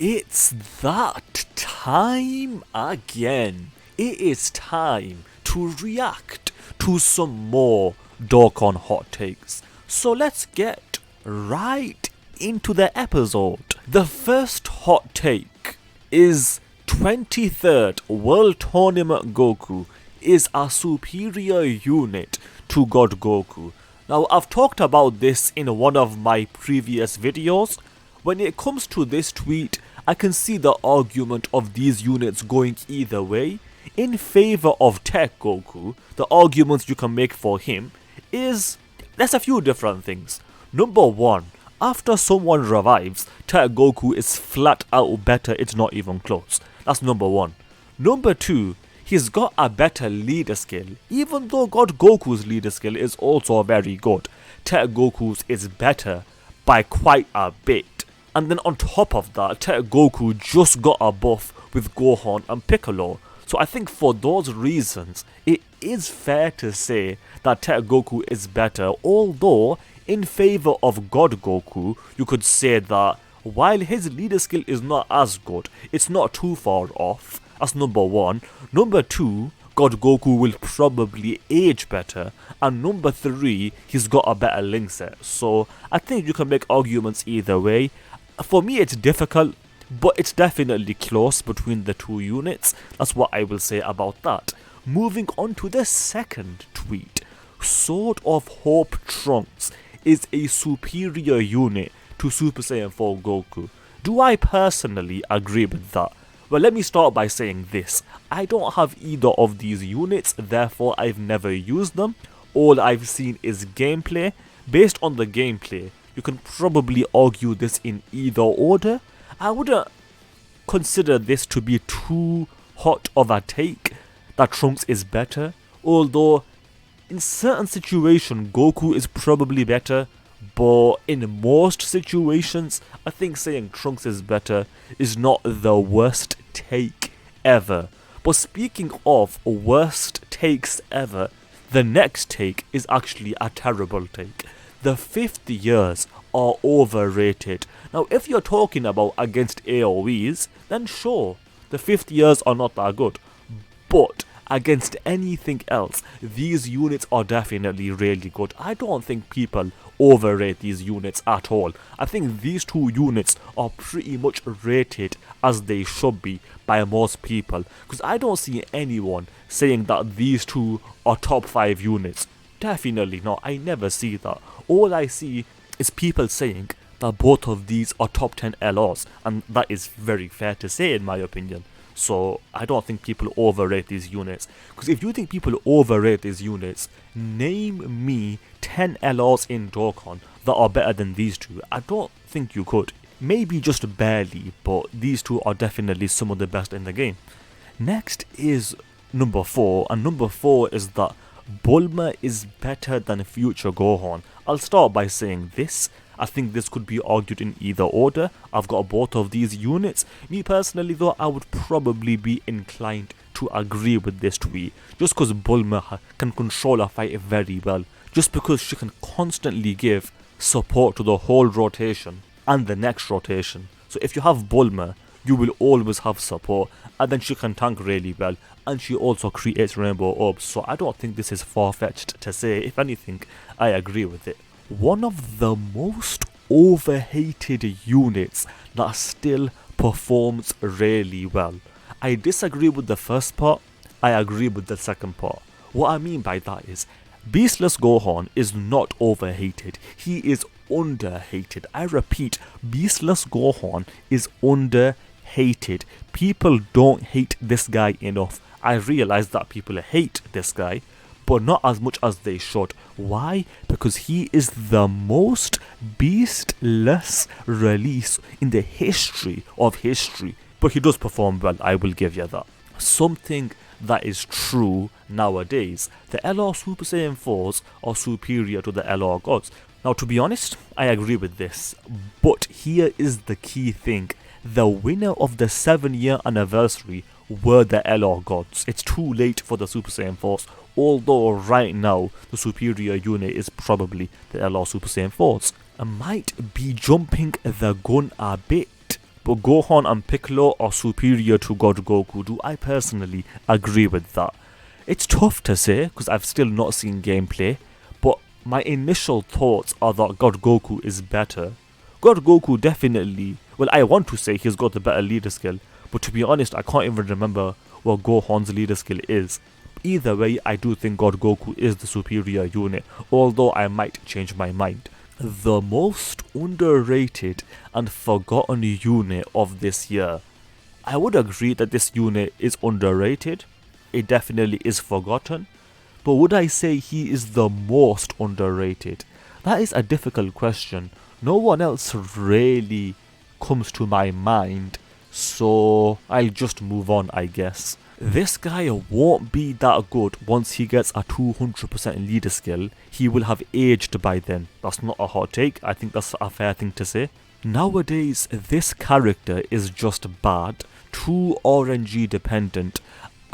It's that time again. It is time to react to some more Dokkan hot takes. So let's get right into the episode. The first hot take is 23rd World Tournament Goku is a superior unit to God Goku. Now I've talked about this in one of my previous videos. When it comes to this tweet, I can see the argument of these units going either way. In favor of Tech Goku, the arguments you can make for him is, there's a few different things. Number one, after someone revives, Tech Goku is flat out better, it's not even close. That's number one. Number two, he's got a better leader skill. Even though God Goku's leader skill is also very good, Tech Goku's is better by quite a bit. And then on top of that, Tech Goku just got a buff with Gohan and Piccolo. So I think for those reasons, it is fair to say that Tech Goku is better. Although, in favor of God Goku, you could say that while his leader skill is not as good, it's not too far off. That's number one. Number two, God Goku will probably age better. And number three, he's got a better link set. So I think you can make arguments either way. For me, it's difficult, but it's definitely close between the two units. That's what I will say about that. Moving on to the second tweet. Sword of Hope Trunks is a superior unit to Super Saiyan 4 Goku. Do I personally agree with that? Well, let me start by saying this. I don't have either of these units, therefore I've never used them. All I've seen is gameplay. Based on the gameplay, you can probably argue this in either order. I wouldn't consider this to be too hot of a take that Trunks is better, although in certain situations Goku is probably better, but in most situations I think saying Trunks is better is not the worst take ever. But speaking of worst takes ever, the next take is actually a terrible take. The 50 years are overrated. Now, if you're talking about against AoEs, then sure, the 50 years are not that good. But against anything else, these units are definitely really good. I don't think people overrate these units at all. I think these two units are pretty much rated as they should be by most people. Because I don't see anyone saying that these two are top 5 units. Definitely not. I never see that. All I see is people saying that both of these are top 10 LRs, and that is very fair to say in my opinion. So I don't think people overrate these units. Because if you think people overrate these units, name me 10 LRs in Dokkan that are better than these two. I don't think you could. Maybe just barely, but these two are definitely some of the best in the game. Next is number 4, and number 4 is that Bulma is better than future Gohan. I'll start by saying this. I think this could be argued in either order. I've got both of these units. Me personally though, I would probably be inclined to agree with this tweet. Just because Bulma can control a fight very well. Just because she can constantly give support to the whole rotation and the next rotation. So if you have Bulma, you will always have support, and then she can tank really well, and she also creates rainbow orbs, so I don't think this is far-fetched to say. If anything, I agree with it. One of the most overhated units that still performs really well. I disagree with the first part, I agree with the second part. What I mean by that is, Beastless Gohan is not overhated, he is underhated. I repeat, Beastless Gohan is underhated. People don't hate this guy enough. I realize that people hate this guy, but not as much as they should. Why? Because he is the most beastless release in the history of history. But he does perform well, I will give you that. Something that is true nowadays. The LR Super Saiyan 4s are superior to the LR gods. Now, to be honest, I agree with this, but here is the key thing. The winner of the 7-year anniversary were the LR gods. It's too late for the Super Saiyan 4s, although right now the superior unit is probably the LR Super Saiyan 4s. I might be jumping the gun a bit, but Gohan and Piccolo are superior to God Goku. Do I personally agree with that? It's tough to say because I've still not seen gameplay, but my initial thoughts are that God Goku is better. God Goku definitely, well, I want to say he's got the better leader skill, but to be honest, I can't even remember what Gohan's leader skill is. Either way, I do think God Goku is the superior unit, although I might change my mind. The most underrated and forgotten unit of this year. I would agree that this unit is underrated. It definitely is forgotten. But would I say he is the most underrated? That is a difficult question. No one else really comes to my mind, so I'll just move on, I guess. This guy won't be that good once he gets a 200% leader skill. He will have aged by then. That's not a hot take, I think that's a fair thing to say. Nowadays, this character is just bad, too RNG dependent.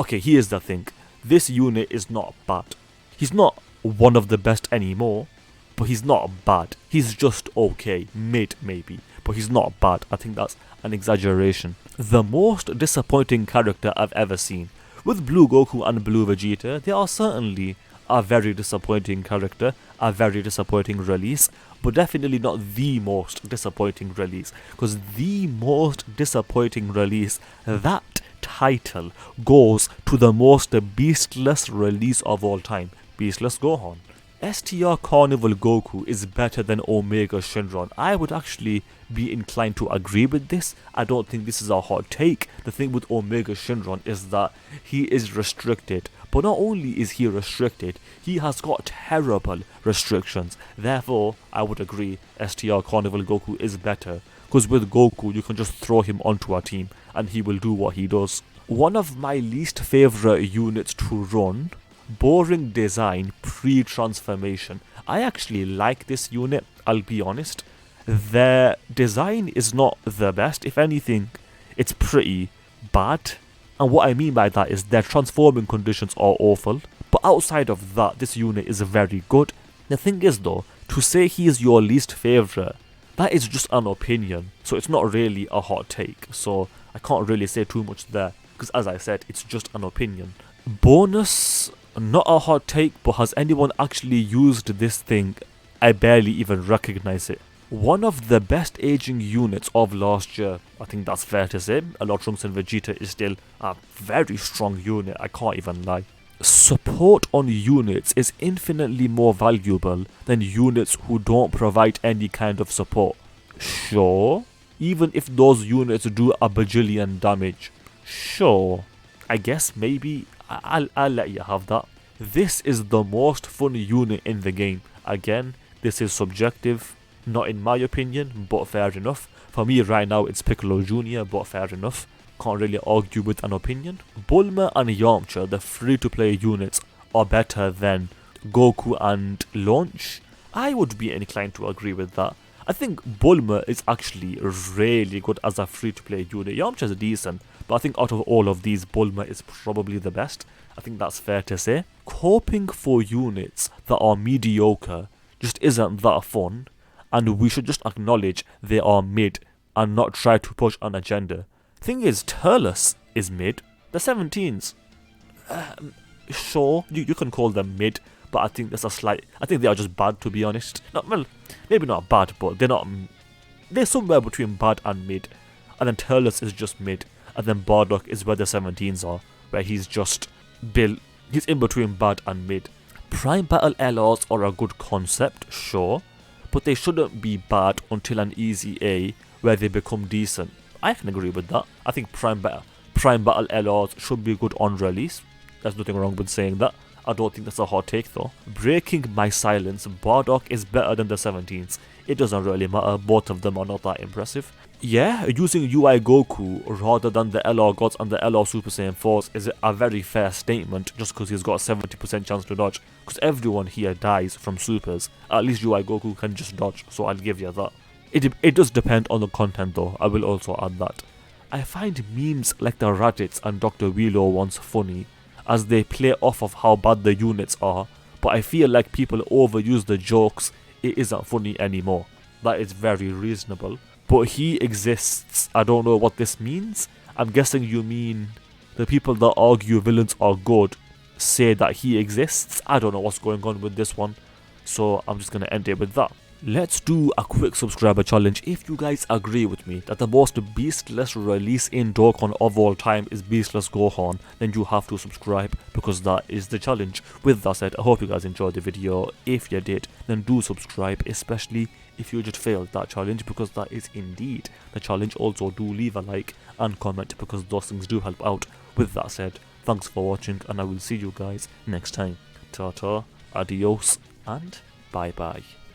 Okay, here's the thing. This unit is not bad. He's not one of the best anymore, but he's not bad. He's just okay, mid maybe, but he's not bad. I think that's an exaggeration. The most disappointing character I've ever seen. With Blue Goku and Blue Vegeta, they are certainly a very disappointing character, a very disappointing release, but definitely not the most disappointing release, because the most disappointing release, that title goes to the most beastless release of all time, Beastless Gohan. STR Carnival Goku is better than Omega Shenron. I would actually be inclined to agree with this. I don't think this is a hot take. The thing with Omega Shenron is that he is restricted. But not only is he restricted, he has got terrible restrictions. Therefore, I would agree STR Carnival Goku is better. Because with Goku, you can just throw him onto a team and he will do what he does. One of my least favourite units to run, boring design pre-transformation. I actually like this unit, I'll be honest. Their design is not the best. If anything, it's pretty bad. And what I mean by that is their transforming conditions are awful. But outside of that, this unit is very good. The thing is though, to say he is your least favourite, that is just an opinion. So it's not really a hot take. So I can't really say too much there. Because as I said, it's just an opinion. Bonus, not a hot take, but has anyone actually used this thing? I barely even recognise it. One of the best aging units of last year, I think that's fair to say. A lot Trunks and Vegeta is still a very strong unit, I can't even lie. Support on units is infinitely more valuable than units who don't provide any kind of support. Sure, even if those units do a bajillion damage. Sure, I guess maybe I'll let you have that. This is the most fun unit in the game. Again, this is subjective, not in my opinion, but fair enough. For me right now it's Piccolo Jr., but fair enough. Can't really argue with an opinion. Bulma and Yamcha, the free-to-play units, are better than Goku and Launch. I would be inclined to agree with that. I think Bulma is actually really good as a free-to-play unit. Yamcha is decent, but I think out of all of these, Bulma is probably the best. I think that's fair to say. Coping for units that are mediocre just isn't that fun, and we should just acknowledge they are mid and not try to push an agenda. Thing is, Turles is mid. The 17s. Sure, you can call them mid, but I think there's a slight... I think they are just bad, to be honest. Not, well, maybe not bad, but they're not... They're somewhere between bad and mid. And then Turles is just mid. And then Bardock is where the 17s are, where he's just built... He's in between bad and mid. Prime Battle LRs are a good concept, sure, but they shouldn't be bad until an easy A, where they become decent. I can agree with that. I think Prime Battle LRs should be good on release. There's nothing wrong with saying that. I don't think that's a hot take though. Breaking my silence, Bardock is better than the 17s. It doesn't really matter, both of them are not that impressive. Yeah, using UI Goku rather than the LR Gods and the LR Super Saiyan 4s is a very fair statement just because he's got a 70% chance to dodge. Because everyone here dies from supers. At least UI Goku can just dodge, so I'll give you that. It does depend on the content though, I will also add that. I find memes like the Raditz and Dr. Wheelo ones funny, as they play off of how bad the units are, but I feel like people overuse the jokes, it isn't funny anymore. That is very reasonable. but he exists. I don't know what this means. I'm guessing you mean the people that argue villains are good say that he exists. I don't know what's going on with this one, so I'm just gonna end it with that. Let's do a quick subscriber challenge. If you guys agree with me that the most beastless release in Dokkan of all time is Beastless Gohan, then you have to subscribe, because that is the challenge. With that said, I hope you guys enjoyed the video. If you did, then do subscribe, especially if you just failed that challenge, because that is indeed the challenge. Also, do leave a like and comment, because those things do help out. With that said, thanks for watching, and I will see you guys next time. Ta-ta, adios, and bye-bye.